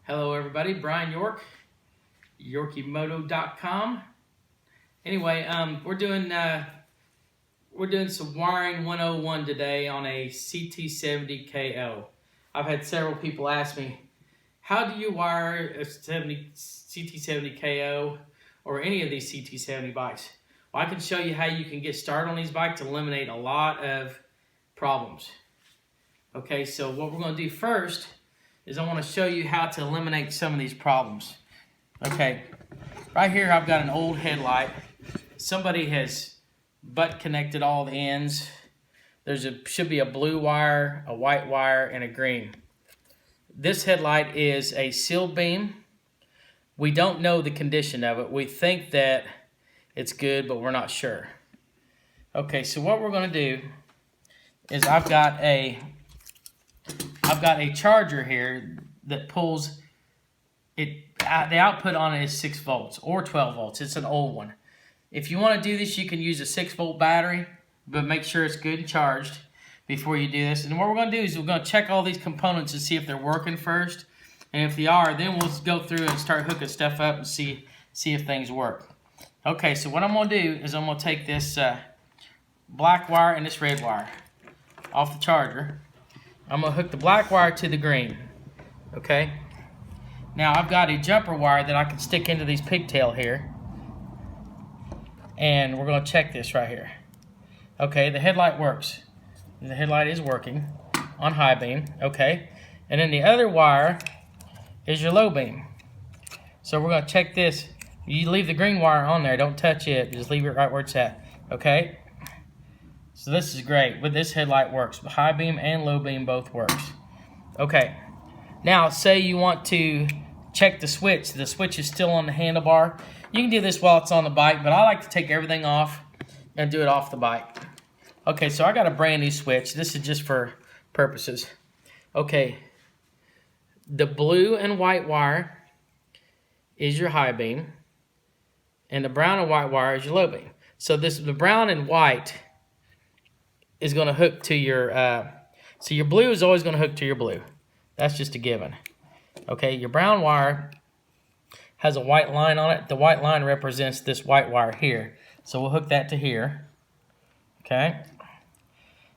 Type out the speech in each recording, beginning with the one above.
Hello everybody, Brian York, YorkieMoto.com. Anyway, we're doing some wiring 101 today on a Ct70 KO. I've had several people ask me, how do you wire a Ct70 KO or any of these Ct70 bikes? Well, I can show you how you can get started on these bikes to eliminate a lot of problems. Okay, so what we're going to do first is I want to show you how to eliminate some of these problems. Okay, right here I've got an old headlight. Somebody has butt connected all the ends. Should be a blue wire, a white wire, and a green. This headlight is a sealed beam. We don't know the condition of it. We think that it's good, but we're not sure. Okay, so what we're going to do is I've got a charger here that pulls it. The output on it is 6 volts or 12 volts. It's an old one. If you want to do this, you can use a 6-volt battery, but make sure it's good and charged before you do this. And what we're going to do is we're going to check all these components and see if they're working first. And if they are, then we'll go through and start hooking stuff up and see if things work. Okay, so what I'm going to do is I'm going to take this black wire and this red wire off the charger. I'm going to hook the black wire to the green. Okay? Now I've got a jumper wire that I can stick into these pigtail here. And we're going to check this right here. Okay, the headlight works. The headlight is working on high beam. Okay? And then the other wire is your low beam. So we're going to check this. You leave the green wire on there. Don't touch it. Just leave it right where it's at. Okay? So this is great. With this headlight works. High beam and low beam both works. Okay. Now say you want to check the switch. The switch is still on the handlebar. You can do this while it's on the bike, but I like to take everything off and do it off the bike. Okay, so I got a brand new switch. This is just for purposes. Okay. The blue and white wire is your high beam, and the brown and white wire is your low beam. So the brown and white is going to hook to your, so your blue is always going to hook to your blue. That's just a given. Okay, your brown wire has a white line on it. The white line represents this white wire here. So we'll hook that to here. Okay.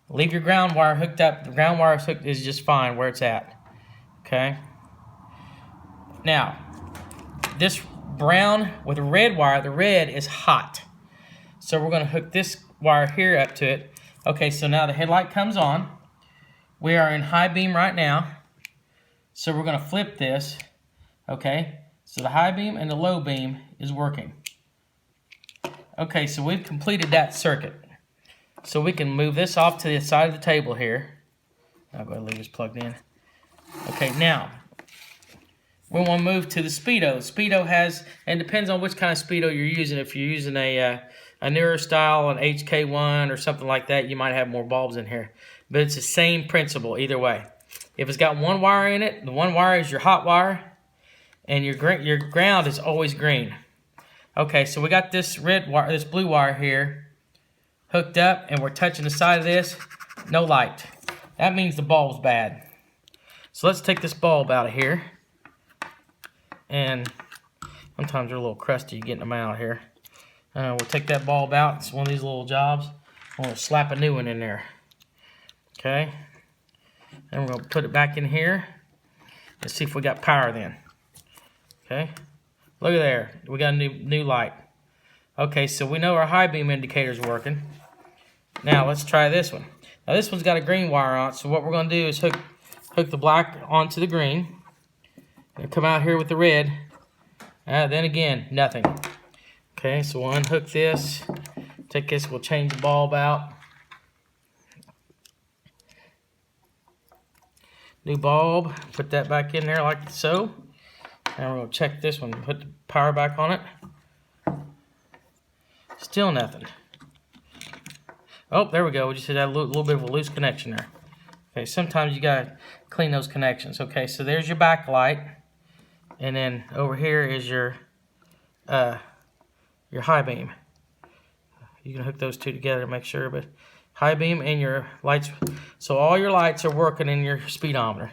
Leave your ground wire hooked up. The ground wire is just fine where it's at. Okay. Now, this brown with a red wire, the red is hot. So we're going to hook this wire here up to it. Okay, so now the headlight comes on. We are in high beam right now. So we're going to flip this. Okay, so the high beam and the low beam is working. Okay, so we've completed that circuit. So we can move this off to the side of the table here. I'll go ahead and leave this plugged in. Okay, now we want to move to the speedo. Speedo has, and it depends on which kind of speedo you're using. If you're using a newer style, an HK1 or something like that, you might have more bulbs in here. But it's the same principle either way. If it's got one wire in it, the one wire is your hot wire, and your ground is always green. Okay, so we got this red wire, this blue wire here, hooked up, and we're touching the side of this. No light. That means the bulb's bad. So let's take this bulb out of here. And sometimes they're a little crusty getting them out here. We'll take that bulb out. It's one of these little jobs. We'll slap a new one in there. Okay. And we're going to put it back in here. Let's see if we got power then. Okay. Look at there. We got a new light. Okay, so we know our high beam indicator is working. Now let's try this one. Now this one's got a green wire on it. So what we're going to do is hook the black onto the green. And come out here with the red. Then again, nothing. Okay, so we'll unhook this. Take this, we'll change the bulb out. New bulb, put that back in there like so. And we're going to check this one, put the power back on it. Still nothing. Oh, there we go. We just had a little bit of a loose connection there. Okay, sometimes you got to clean those connections. Okay, so there's your backlight. And then over here is your high beam. You can hook those two together to make sure, but high beam and your lights. So all your lights are working in your speedometer.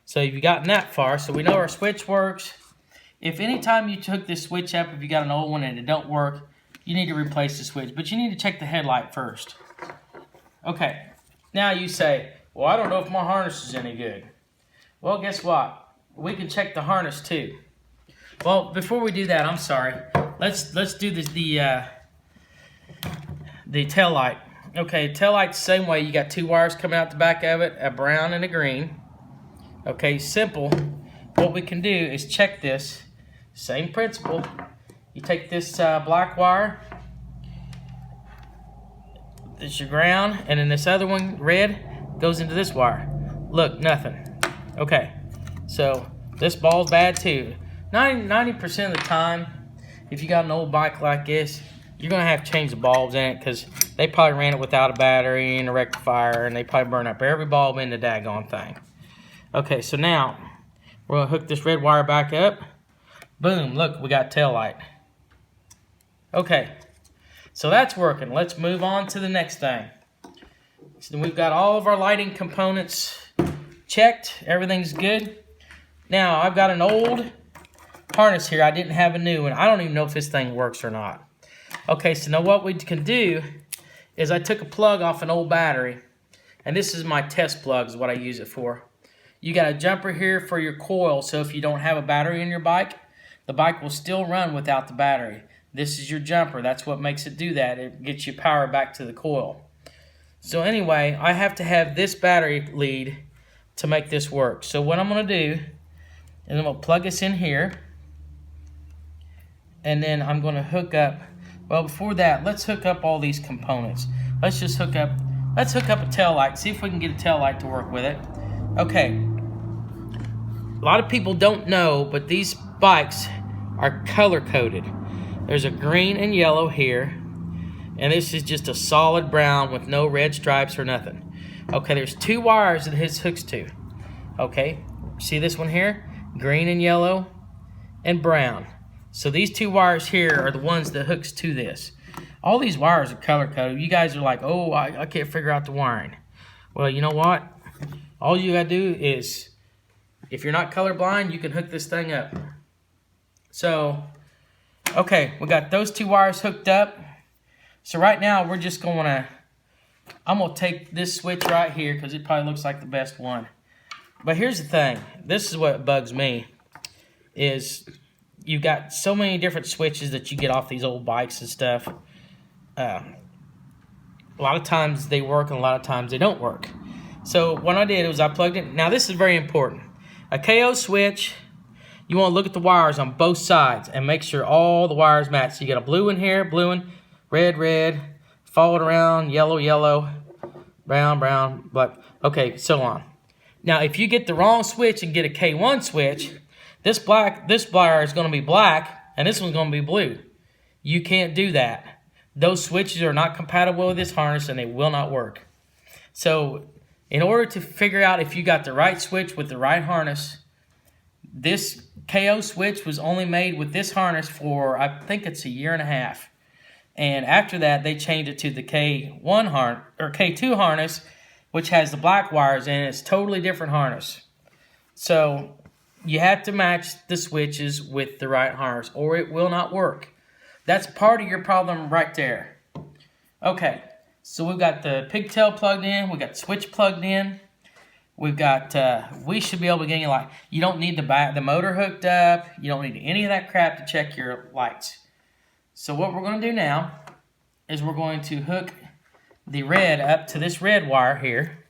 So you've gotten that far, so we know our switch works. If anytime you took this switch up, if you got an old one and it don't work, you need to replace the switch, but you need to check the headlight first. Okay, now you say, well, I don't know if my harness is any good. Well, guess what? We can check the harness too. Well, before we do that, I'm sorry. Let's do the tail light. Okay, tail light the same way. You got two wires coming out the back of it, a brown and a green. Okay, simple. What we can do is check this. Same principle. You take this black wire. This is your ground, and then this other one, red, goes into this wire. Look, nothing. Okay, so this ball's bad too. 90% of the time, if you got an old bike like this, you're gonna have to change the bulbs in it because they probably ran it without a battery and a rectifier, and they probably burn up every bulb in the daggone thing. Okay, so now we're gonna hook this red wire back up. Boom, look, we got tail light. Okay, so that's working. Let's move on to the next thing. So we've got all of our lighting components checked. Everything's good. Now, I've got an old harness here. I didn't have a new one. I don't even know if this thing works or not. Okay, so now what we can do is I took a plug off an old battery, and this is my test plug is what I use it for. You got a jumper here for your coil, so if you don't have a battery in your bike, the bike will still run without the battery. This is your jumper. That's what makes it do that. It gets you power back to the coil. So anyway, I have to have this battery lead to make this work. So what I'm going to do is I'm going to plug this in here, and then I'm going to hook up. Well, before that, let's hook up all these components. Let's hook up a tail light. See if we can get a tail light to work with it. Okay. A lot of people don't know, but these bikes are color coded. There's a green and yellow here, and this is just a solid brown with no red stripes or nothing. Okay, there's two wires that his hooks to. Okay, see this one here? Green and yellow and brown. So these two wires here are the ones that hooks to this. All these wires are color coded. You guys are like, oh, I can't figure out the wiring. Well, you know what? All you gotta do is, if you're not colorblind, you can hook this thing up. So, okay, we got those two wires hooked up. So right now we're just gonna, I'm gonna take this switch right here because it probably looks like the best one. But here's the thing, this is what bugs me, is you've got so many different switches that you get off these old bikes and stuff. A lot of times they work and a lot of times they don't work. So what I did was I plugged in. Now this is very important. A KO switch, you want to look at the wires on both sides and make sure all the wires match. So you got a blue in here, blue in, red, red, followed around, yellow, yellow, brown, brown, black. Okay, so on. Now if you get the wrong switch and get a K1 switch, this wire is going to be black and this one's going to be blue. You can't do that. Those switches are not compatible with this harness and they will not work. So in order to figure out if you got the right switch with the right harness, this KO switch was only made with this harness for, I think it's a year and a half. And after that, they changed it to the K1 harness, or K2 harness, which has the black wires in it. It's a totally different harness. So you have to match the switches with the right harness or it will not work. That's part of your problem right there. Okay. So we've got the pigtail plugged in, we've got the switch plugged in, we've got, we should be able to get you light. You don't need the motor hooked up, you don't need any of that crap to check your lights. So what we're going to do now is we're going to hook the red up to this red wire here.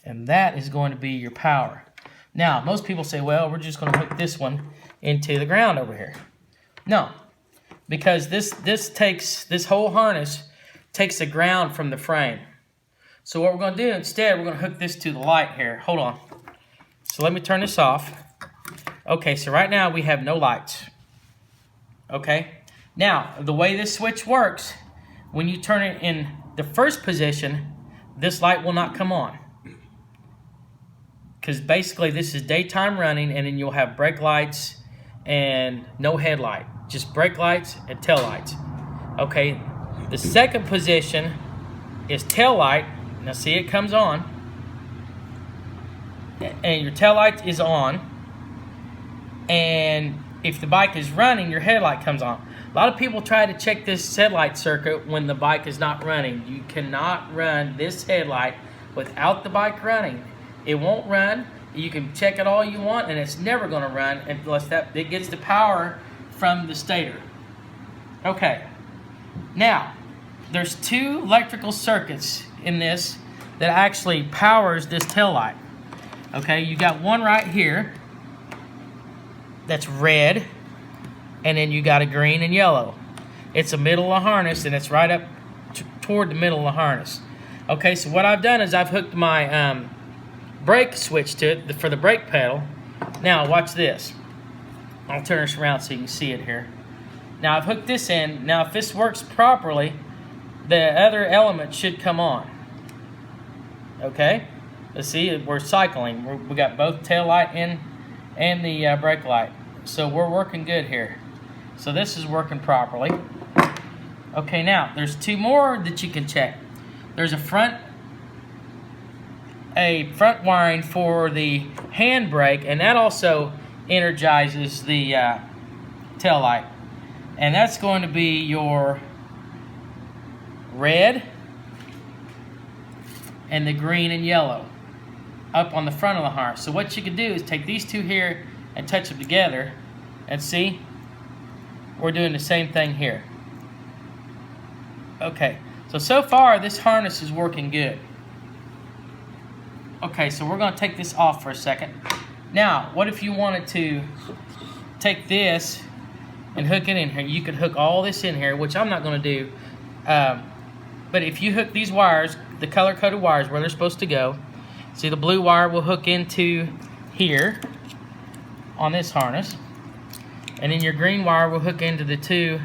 And that is going to be your power. Now, most people say, well, we're just going to hook this one into the ground over here. No. Because this whole harness takes the ground from the frame. So what we're going to do instead, we're going to hook this to the light here. Hold on. So let me turn this off. Okay, so right now we have no lights. Okay. Now, the way this switch works, when you turn it in the first position, this light will not come on. Because basically this is daytime running, and then you'll have brake lights and no headlight. Just brake lights and tail lights. Okay, the second position is tail light. Now see, it comes on. and your tail light is on, and if the bike is running, your headlight comes on. A lot of people try to check this headlight circuit when the bike is not running. You cannot run this headlight without the bike running. It won't run. You can check it all you want, and it's never going to run unless it gets the power from the stator. Okay, now there's 2 electrical circuits in this that actually powers this tail light. Okay, you got one right here that's red, and then you got a green and yellow. It's a middle of the harness, and it's right up toward the middle of the harness. Okay, so what I've done is I've hooked my brake switch to it for the brake pedal. Now watch this. I'll turn this around so you can see it here. Now I've hooked this in. Now if this works properly, the other element should come on. Okay, let's see, we're cycling. We got both tail light in and the brake light. So we're working good here. So this is working properly. Okay, now there's 2 more that you can check. There's a front wiring for the handbrake, and that also energizes the tail light. And that's going to be your red and the green and yellow up on the front of the harness. So what you can do is take these 2 here and touch them together, and see, we're doing the same thing here. Okay, so far this harness is working good. Okay, so we're going to take this off for a second. Now, what if you wanted to take this and hook it in here? You could hook all this in here, which I'm not going to do. But if you hook these wires, the color-coded wires, where they're supposed to go, see, the blue wire will hook into here on this harness, and then your green wire will hook into the 2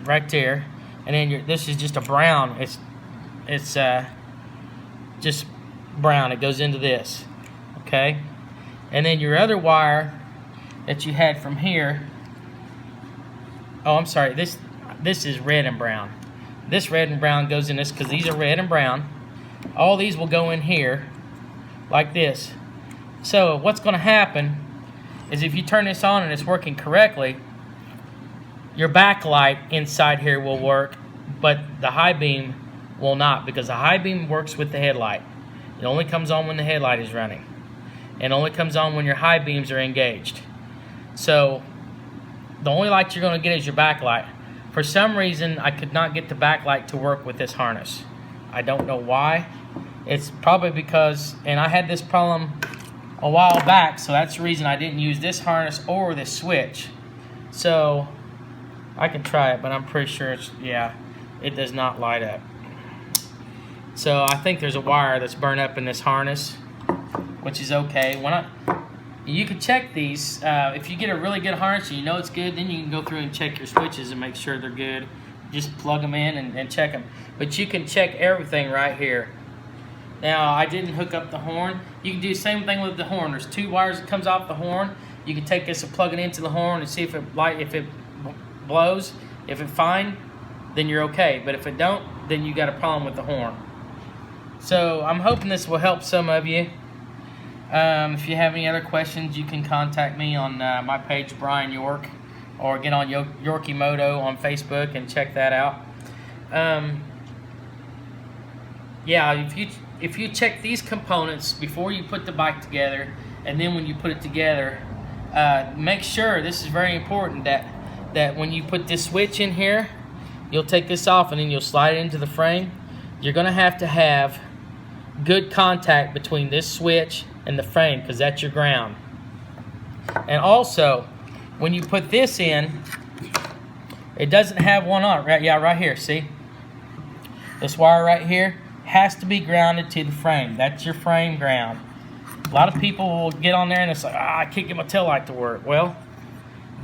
right there, and then this is just a brown. It's just brown. It goes into this. Okay, and then your other wire that you had from here. Oh, I'm sorry. This is red and brown. This red and brown goes in this because these are red and brown. All these will go in here like this. So what's going to happen is if you turn this on and it's working correctly, your backlight inside here will work, but the high beam will not, because the high beam works with the headlight. It only comes on when the headlight is running. It only comes on when your high beams are engaged. So the only light you're going to get is your backlight. For some reason, I could not get the backlight to work with this harness. I don't know why. It's probably because, and I had this problem a while back, so that's the reason I didn't use this harness or this switch. So I can try it, but I'm pretty sure it does not light up. So I think there's a wire that's burned up in this harness, which is okay. You can check these. If you get a really good harness and you know it's good, then you can go through and check your switches and make sure they're good. Just plug them in and check them. But you can check everything right here. Now, I didn't hook up the horn. You can do the same thing with the horn. There's 2 wires that comes off the horn. You can take this and plug it into the horn and see if it blows. If it's fine, then you're okay. But if it don't, then you got a problem with the horn. So I'm hoping this will help some of you. If you have any other questions, you can contact me on my page, Brian York, or get on Yorkie Moto on Facebook and check that out. Yeah, if you check these components before you put the bike together, and then when you put it together, make sure, this is very important, that when you put this switch in here, you'll take this off and then you'll slide it into the frame. You're going to have good contact between this switch and the frame, because that's your ground. And also, when you put this in, it doesn't have one on it, right? Yeah, right here, see? This wire right here has to be grounded to the frame. That's your frame ground. A lot of people will get on there and it's like, I can't get my taillight to work. Well,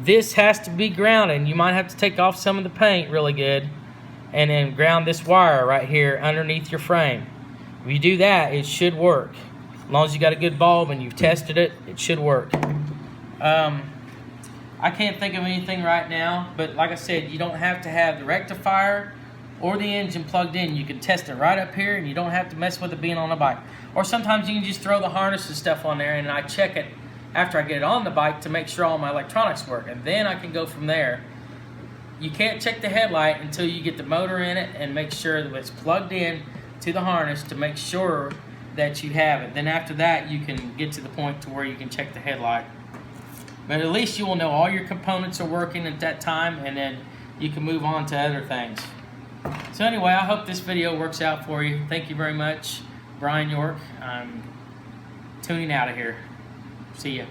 this has to be grounded, and you might have to take off some of the paint really good and then ground this wire right here underneath your frame. If you do that, it should work. As long as you got a good bulb and you've tested it, it should work. I can't think of anything right now, but like I said, you don't have to have the rectifier or the engine plugged in, you can test it right up here and you don't have to mess with it being on the bike. Or sometimes you can just throw the harness and stuff on there, and I check it after I get it on the bike to make sure all my electronics work, and then I can go from there. You can't check the headlight until you get the motor in it and make sure that it's plugged in to the harness to make sure that you have it. Then after that, you can get to the point to where you can check the headlight. But at least you will know all your components are working at that time, and then you can move on to other things. So anyway, I hope this video works out for you. Thank you very much. Brian York. I'm tuning out of here. See ya.